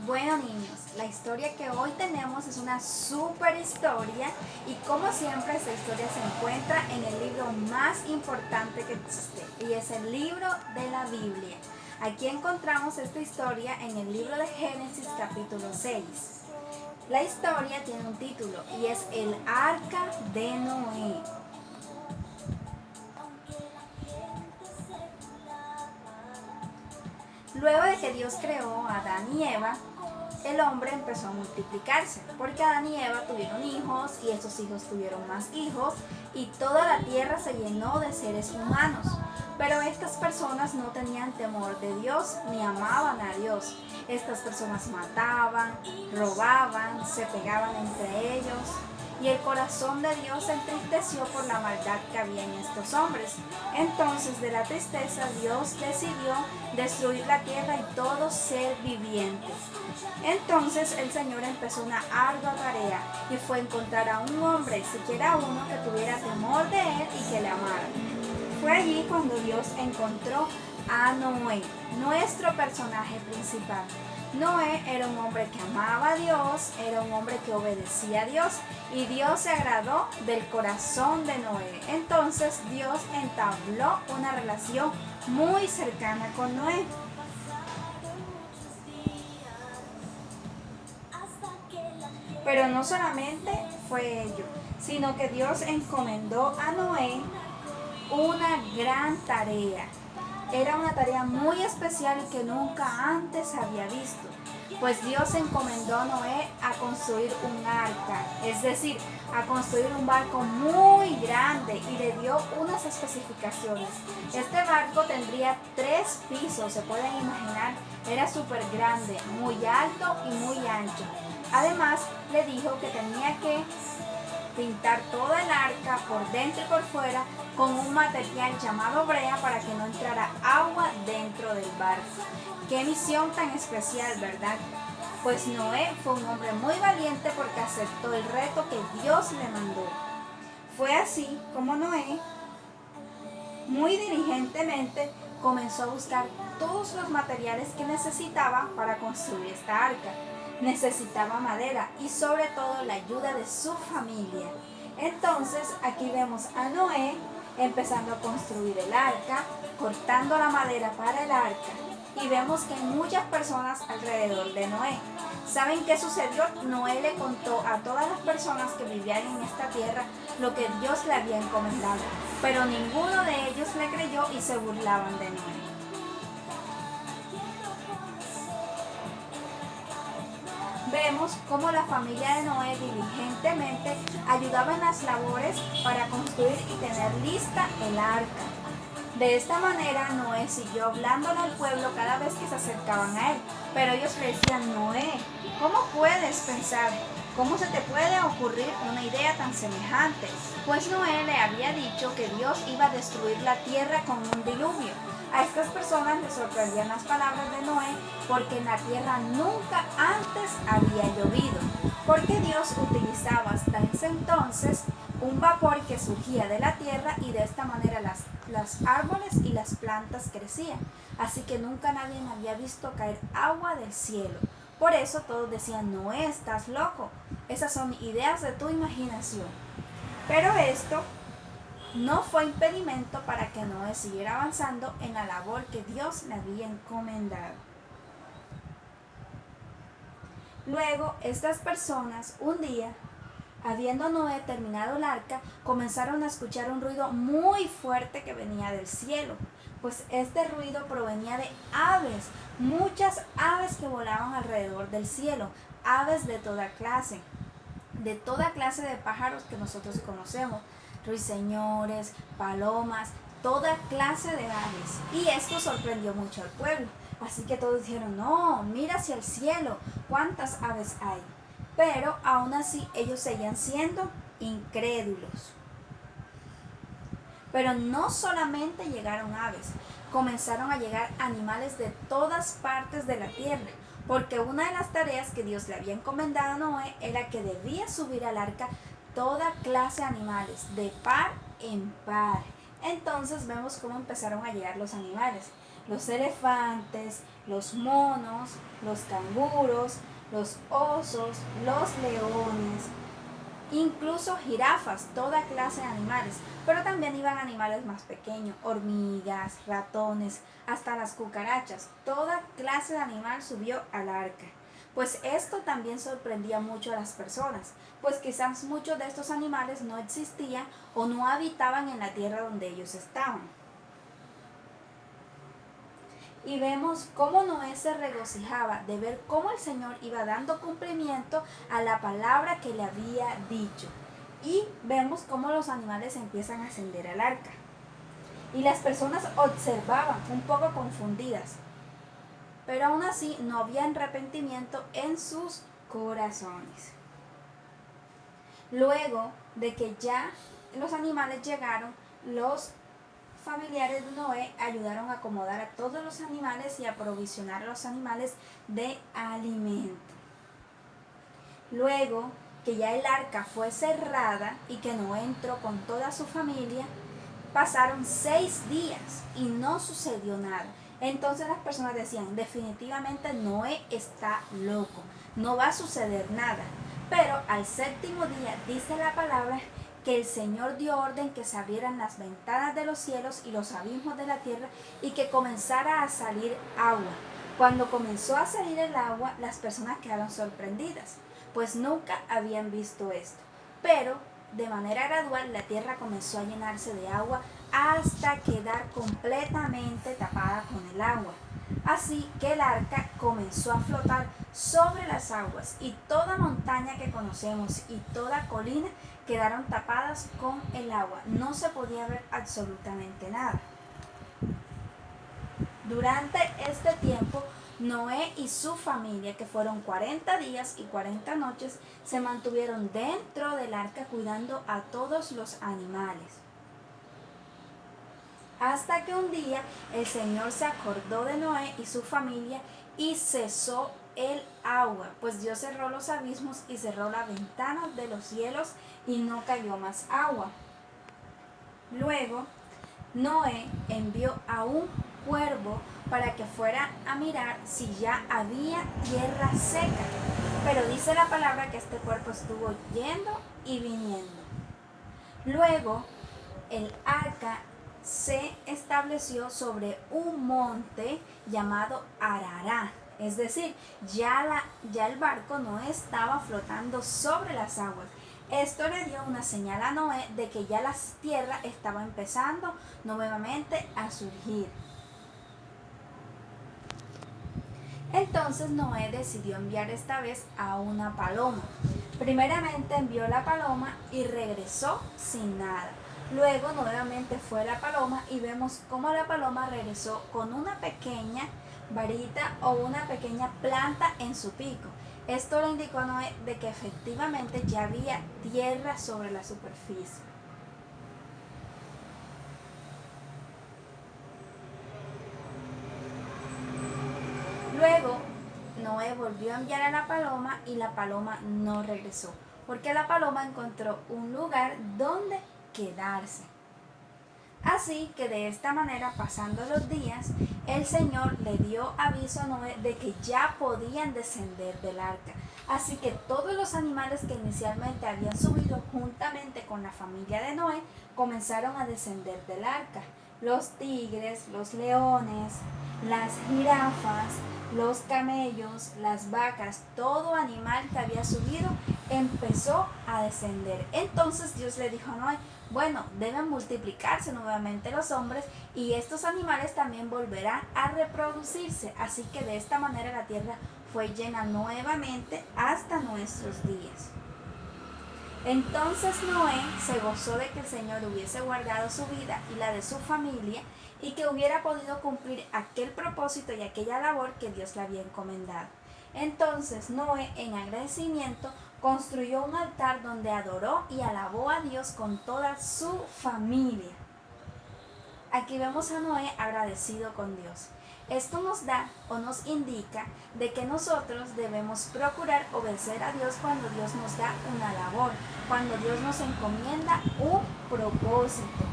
Bueno niños, la historia que hoy tenemos es una super historia y como siempre esta historia se encuentra en el libro más importante que existe y es el libro de la Biblia. Aquí encontramos esta historia en el libro de Génesis capítulo 6. La historia tiene un título y es El Arca de Noé. Luego de que Dios creó a Adán y Eva, el hombre empezó a multiplicarse, porque Adán y Eva tuvieron hijos y esos hijos tuvieron más hijos y toda la tierra se llenó de seres humanos. Pero estas personas no tenían temor de Dios ni amaban a Dios. Estas personas mataban, robaban, se pegaban entre ellos y el corazón de Dios se entristeció por la maldad que había en estos hombres. Entonces de la tristeza Dios decidió destruir la tierra y todo ser viviente. Entonces el Señor empezó una ardua tarea y fue encontrar a un hombre, siquiera uno que tuviera temor de él y que le amara. Fue allí cuando Dios encontró a Noé, nuestro personaje principal. Noé era un hombre que amaba a Dios, era un hombre que obedecía a Dios y Dios se agradó del corazón de Noé. Entonces Dios entabló una relación muy cercana con Noé. Pero no solamente fue ello, sino que Dios encomendó a Noé una gran tarea. Era una tarea muy especial que nunca antes había visto, pues Dios encomendó a Noé a construir un arca, es decir, a construir un barco muy grande y le dio unas especificaciones. Este barco tendría 3 pisos, se pueden imaginar, era súper grande, muy alto y muy ancho. Además, le dijo que tenía que pintar toda el arca por dentro y por fuera con un material llamado brea para que no entrara agua dentro del barco. Qué misión tan especial, ¿verdad? Pues Noé fue un hombre muy valiente porque aceptó el reto que Dios le mandó. Fue así como Noé, muy diligentemente, comenzó a buscar todos los materiales que necesitaba para construir esta arca. Necesitaba madera y sobre todo la ayuda de su familia. Entonces aquí vemos a Noé empezando a construir el arca, cortando la madera para el arca y vemos que hay muchas personas alrededor de Noé. ¿Saben qué sucedió? Noé le contó a todas las personas que vivían en esta tierra lo que Dios le había encomendado, pero ninguno de ellos le creyó y se burlaban de Noé. Vemos cómo la familia de Noé diligentemente ayudaba en las labores para construir y tener lista el arca. De esta manera Noé siguió hablándole al pueblo cada vez que se acercaban a él, pero ellos le decían: Noé, ¿cómo puedes pensar? ¿Cómo se te puede ocurrir una idea tan semejante? Pues Noé le había dicho que Dios iba a destruir la tierra con un diluvio. A estas personas les sorprendían las palabras de Noé porque en la tierra nunca antes había llovido, porque Dios utilizaba hasta ese entonces un vapor que surgía de la tierra y de esta manera los árboles y las plantas crecían. Así que nunca nadie había visto caer agua del cielo. Por eso todos decían: Noé, estás loco. Esas son ideas de tu imaginación. Pero esto no fue impedimento para que Noé siguiera avanzando en la labor que Dios le había encomendado. Luego, estas personas, un día, habiendo Noé terminado el arca, comenzaron a escuchar un ruido muy fuerte que venía del cielo. Pues este ruido provenía de aves, muchas aves que volaban alrededor del cielo, aves de toda clase de pájaros que nosotros conocemos, ruiseñores, palomas, toda clase de aves. Y esto sorprendió mucho al pueblo. Así que todos dijeron: no, mira hacia el cielo, cuántas aves hay. Pero aún así ellos seguían siendo incrédulos. Pero no solamente llegaron aves, comenzaron a llegar animales de todas partes de la tierra, porque una de las tareas que Dios le había encomendado a Noé era que debía subir al arca toda clase de animales, de par en par. Entonces vemos cómo empezaron a llegar los animales. los elefantes, los monos, los canguros, los osos, los leones, incluso jirafas, toda clase de animales, pero también iban animales más pequeños, hormigas, ratones, hasta las cucarachas, toda clase de animal subió al arca. Pues esto también sorprendía mucho a las personas, pues quizás muchos de estos animales no existían o no habitaban en la tierra donde ellos estaban. Y vemos cómo Noé se regocijaba de ver cómo el Señor iba dando cumplimiento a la palabra que le había dicho. Y vemos cómo los animales empiezan a ascender al arca. Y las personas observaban un poco confundidas, pero aún así no había arrepentimiento en sus corazones. Luego de que ya los animales llegaron, los familiares de Noé ayudaron a acomodar a todos los animales y a aprovisionar a los animales de alimento. Luego que ya el arca fue cerrada y que Noé entró con toda su familia, pasaron 6 días y no sucedió nada. Entonces las personas decían, definitivamente Noé está loco, no va a suceder nada. Pero al 7º día dice la palabra que el Señor dio orden que se abrieran las ventanas de los cielos y los abismos de la tierra y que comenzara a salir agua. Cuando comenzó a salir el agua, las personas quedaron sorprendidas, pues nunca habían visto esto. Pero de manera gradual la tierra comenzó a llenarse de agua hasta quedar completamente tapada con el agua. Así que el arca comenzó a flotar sobre las aguas y toda montaña que conocemos y toda colina quedaron tapadas con el agua. No se podía ver absolutamente nada. Durante este tiempo, Noé y su familia, que fueron 40 días y 40 noches, se mantuvieron dentro del arca cuidando a todos los animales. Hasta que un día el Señor se acordó de Noé y su familia y cesó el agua, pues Dios cerró los abismos y cerró las ventanas de los cielos y no cayó más agua. Luego, Noé envió a un cuervo para que fuera a mirar si ya había tierra seca. Pero dice la palabra que este cuervo estuvo yendo y viniendo. Luego, el arca se estableció sobre un monte llamado Arará. Es decir, ya el barco no estaba flotando sobre las aguas. Esto le dio una señal a Noé de que ya la tierra estaba empezando nuevamente a surgir. Entonces Noé decidió enviar esta vez a una paloma. Primeramente envió la paloma y regresó sin nada. Luego nuevamente fue la paloma y vemos cómo la paloma regresó con una pequeña varita o una pequeña planta en su pico. Esto le indicó a Noé de que efectivamente ya había tierra sobre la superficie. Luego Noé volvió a enviar a la paloma y la paloma no regresó, porque la paloma encontró un lugar donde quedarse. Así que de esta manera, pasando los días, el Señor le dio aviso a Noé de que ya podían descender del arca. Así que todos los animales que inicialmente habían subido juntamente con la familia de Noé comenzaron a descender del arca. Los tigres, los leones, las jirafas, los camellos, las vacas, todo animal que había subido empezó a descender. Entonces Dios le dijo a Noé, bueno, deben multiplicarse nuevamente los hombres y estos animales también volverán a reproducirse. Así que de esta manera la tierra fue llena nuevamente hasta nuestros días. Entonces Noé se gozó de que el Señor hubiese guardado su vida y la de su familia y que hubiera podido cumplir aquel propósito y aquella labor que Dios le había encomendado. Entonces Noé, en agradecimiento, construyó un altar donde adoró y alabó a Dios con toda su familia. Aquí vemos a Noé agradecido con Dios. Esto nos da o nos indica de que nosotros debemos procurar obedecer a Dios cuando Dios nos da una labor, cuando Dios nos encomienda un propósito.